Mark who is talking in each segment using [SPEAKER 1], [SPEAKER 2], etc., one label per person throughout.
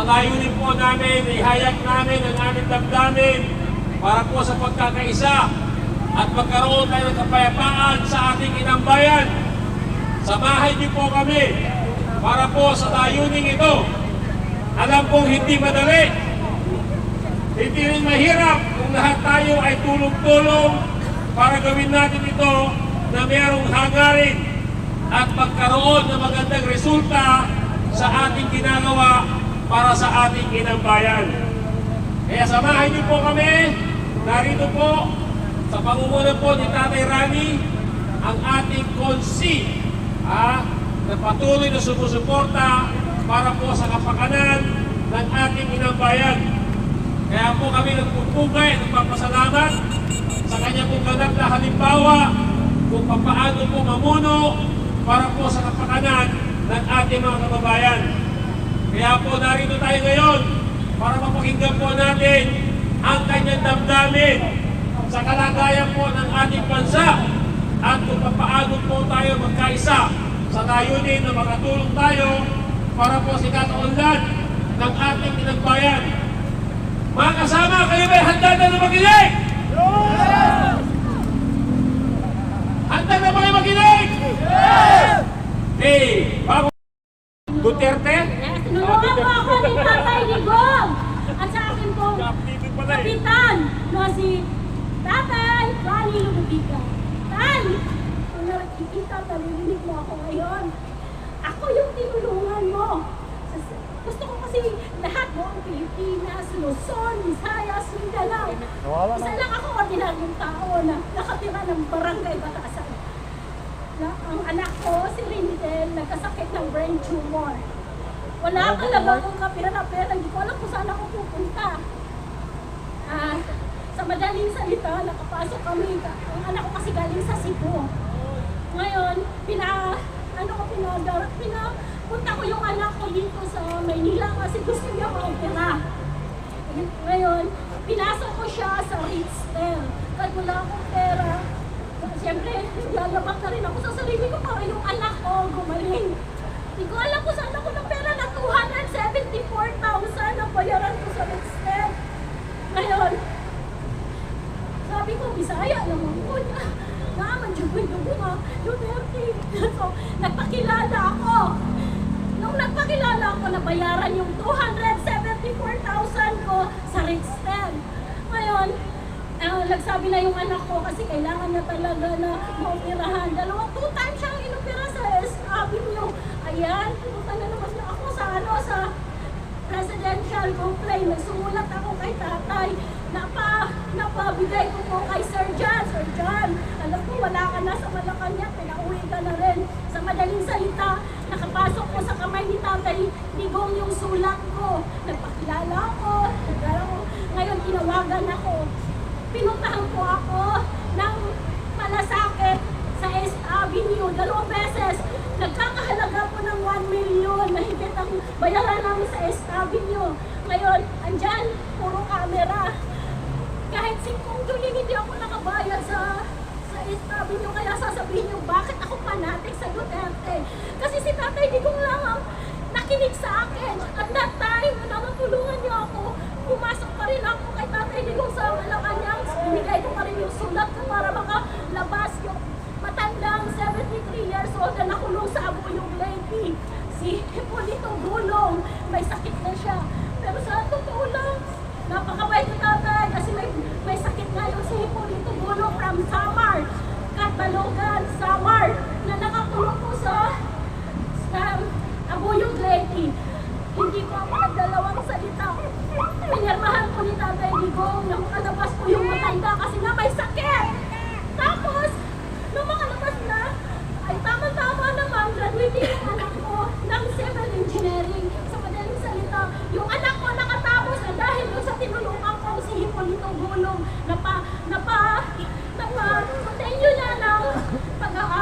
[SPEAKER 1] layunin po namin, ihayag namin ang aming damdamin para po sa pagkakaisa at magkaroon tayo ng kapayapaan sa ating inang bayan. Samahan niyo po kami para po sa layunin ito. Alam kong hindi madali, hindi rin mahirap kung lahat tayo ay tulong-tulong para gawin natin ito na mayroong hangarin at magkaroon ng magandang resulta sa ating ginagawa para sa ating inang bayan. Kaya samahan niyo po kami, narito po sa pangunguna po ni Tatay Rani ang ating konsi na patuloy na sumusuporta para po sa kapakanan ng ating inang bayan. Kaya po kami nagpupugay at nagpapasalamat sa kanya pong ganap na halimbawa kung paano po mamuno para po sa kapakanan ng ating mga kababayan. Kaya po narito tayo ngayon para mapakinggan po natin ang kanyang damdamin sa kalagayan po ng ating bansa at kung paano po tayo magkaisa sa layunin na makatulong tayo para po sa kataunlad ng ating tinagbayan. Mga kasama, kayo ba'y handa na makinig? Yes! Handa na ba kayo makinig? Yes! Hey, bago Duterte?
[SPEAKER 2] Yes, tinulungan mo ako ni Tatay Digong at sa akin pong kapitan no, si Tatay Rani Lububiga. Tay, kung nakikita, nalilinig mo ako ngayon. Ako yung tinulungan mo. Gusto ko kasi lahat mo, Pilipinas, Luzon, Visayas, Mindanao. Isa lang ako ordinaryong tao na nakatira ng barangay Batasan. Ang anak ko, si Rindel, nagkasakit ng brain tumor. Wala talaga akong kapira na pera, hindi ko alam kung saan ako pupunta. Sa madaling salita, nakapasok kami. Ang anak ko kasi galing sa Cebu. Ngayon, pinapunta ko yung anak ko dito sa Maynila kasi gusto niya ma-opera. Ngayon, pinasok ko siya sa Ritztel. Kahit wala akong pera, siyempre, lalabak na rin ako sa sarili ko para yung anak ko gumaling. Hindi ko alam kung saan ako ng pera na 274,000 na bayaran ko sa Ritztel. Ngayon, sabi ko, Bisaya naman ko niya. Naman, dugo nga, Duterte. So, nagpakilala ako. Nung nagpakilala ako, nabayaran yung 274,000 ko sa Ritztel. Ngayon, nagsabi na yung anak ko kasi kailangan niya talaga na maoperahan. 2 times siyang inopera sa Avenue. Ayan, pumunta na naman na ako sa presidential complaint. Nagsumulat ako kay tatay. Napabigay ko po kay Sir John. Sir John, alam ko wala ka na sa Malacanang, pinauwi ka na rin. Sa madaling salita, nakapasok ko sa kamay ni Tatay Digong yung sulat ko. Nagpakilala ako. Ngayon, tinawagan ako. Pinuntahan ko ako ng malasakit sa East Avenue 2 beses. Nagkakahalaga po ng 1 million na higit ang bayaran namin sa East Avenue. Ngayon, andyan, puro camera. Kahit 5 tuling hindi ako nakabayad sa East Avenue. Kaya sasabihin niyo, bakit ako fanatic sa Duterte? Kasi si Tatay Digong lang ang nakinig sa akin. At that time, na natulungan niyo ako, pumasok pa rin ako kay Tatay Digong sa Malacanang. Binigay ko pa rin yung sulat ko para makalabas yung matandang 73 years old na nakulong sa Abuyog Lady. Si Hipolito Gulong, may sakit na siya. Pero sa totoo lang, napakabait ko tatay kasi may sakit nga yung si Hipolito Gulong from Samar, Catalogan, Samar, na nakakulong po sa Abuyog Lady. Hindi ko ako nagdalawang salita. Pinirmahan ko ni Tatay Digong na makalabas ko yung matanda kasi nga may sakit. Tapos, nung makalabas na, ay tama-tama naman, graduating yung anak ko ng civil engineering. Sa madaling salita, yung anak ko nakatapos na dahil doon sa tinulungan ko si Hipolito Gulong, continue na ng pag-aaral.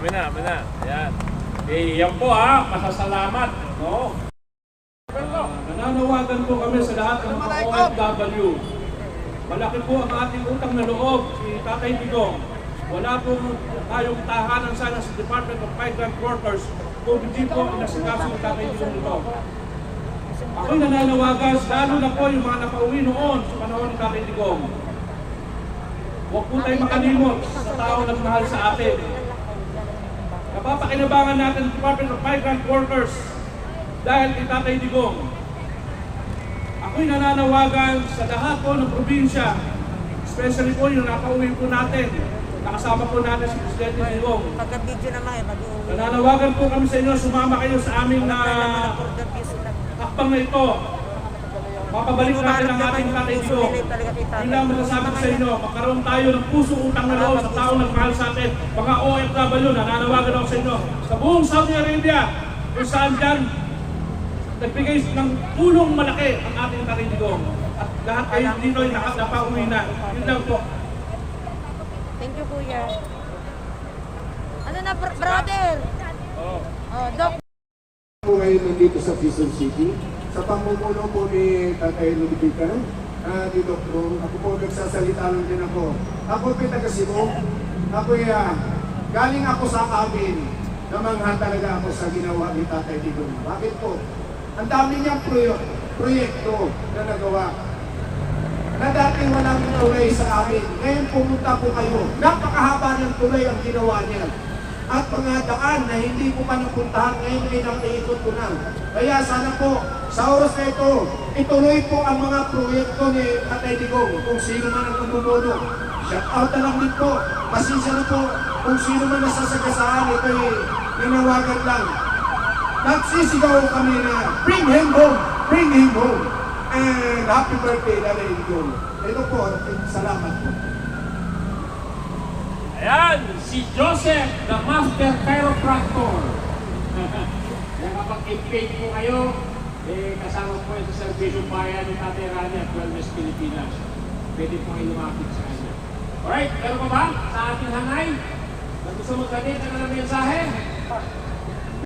[SPEAKER 1] Amin na, amin na. Ayan. Eh, yan po ha, pasasalamat. No?
[SPEAKER 3] Nananawagan po kami sa lahat ng mga OFW. Malaki po ang ating utang na loob, si Tatay Digong. Wala pong tayong tahanan sana sa Department of Migrant Workers kung hindi po inasikaso ng Tatay Digong ito. Ako'y nananawagan, lalo na po yung mga nakauwi noon sa panahon ng Tatay Digong. Huwag po tayo makalimot sa tao nagmahal sa atin. Napapakinabangan natin ang Department of Migrant Workers dahil kay Tatay Digong. Ako'y nananawagan sa lahat po ng probinsya, especially po yung nakauwi po natin, nakasama po natin si Presidente Digong.
[SPEAKER 4] Pagka-video naman mag-uwi.
[SPEAKER 3] Nananawagan po kami sa inyo, sumama kayo sa aming hakbang na ito. Mapabalik natin ang ating Tatay Digong. Yun lang masasabi ko sa inyo, magkaroon tayo ng pusong utang na loob sa taong nagmahal sa atin. Mga OFW, nananawagan ako sa inyo. Sa buong Saudi Arabia, kung saan dyan, nagbigay ng tulong malaki ang ating Tatay Digong. At lahat kayo dito ay nakapauwi na. Yun lang po.
[SPEAKER 4] Thank you, Kuya. Ano na, brother? Oh, Doc.
[SPEAKER 5] Po ngayon nandito sa Quezon City, sa pamumuno po ni Tatay Ludipica, dito po, ako po nagsasalita lang din ako. Ako po taga Cebu, ako galing ako sa amin, namangha talaga ako sa ginawa ni Tatay Digong. Bakit po? Ang dami niyang proyekto na nagawa. Na dati walang tulay sa amin. Ngayon pumunta po kayo. Napakahaba ng tulay ang ginawa niya. At mga daan na hindi ko pa napuntahan, ngayon ay nakiikot ko na. Kaya sana po, sa oras na ito, ituloy po ang mga proyekto ni Tatay Digong. Kung sino man ang namumuno. Shout out na lang din po. Pasensya na po kung sino man nasasagasaan. Ito'y nanawagan lang. Nagsisigaw kami na, bring him home! Bring him home! And happy birthday, Tatay Digong. Ito po, salamat po.
[SPEAKER 1] Ayan, si Joseph, the Master Chiropractor. Nakapag-invade po kayo, kasama po yung sa Servisyo Bayan ni Tatay Rani at Wellness Pilipinas. Pwede po kayo lumapit sa kanya. Alright, meron pa ba sa ating hanay? Gusto mo ganit, ano na mensahe?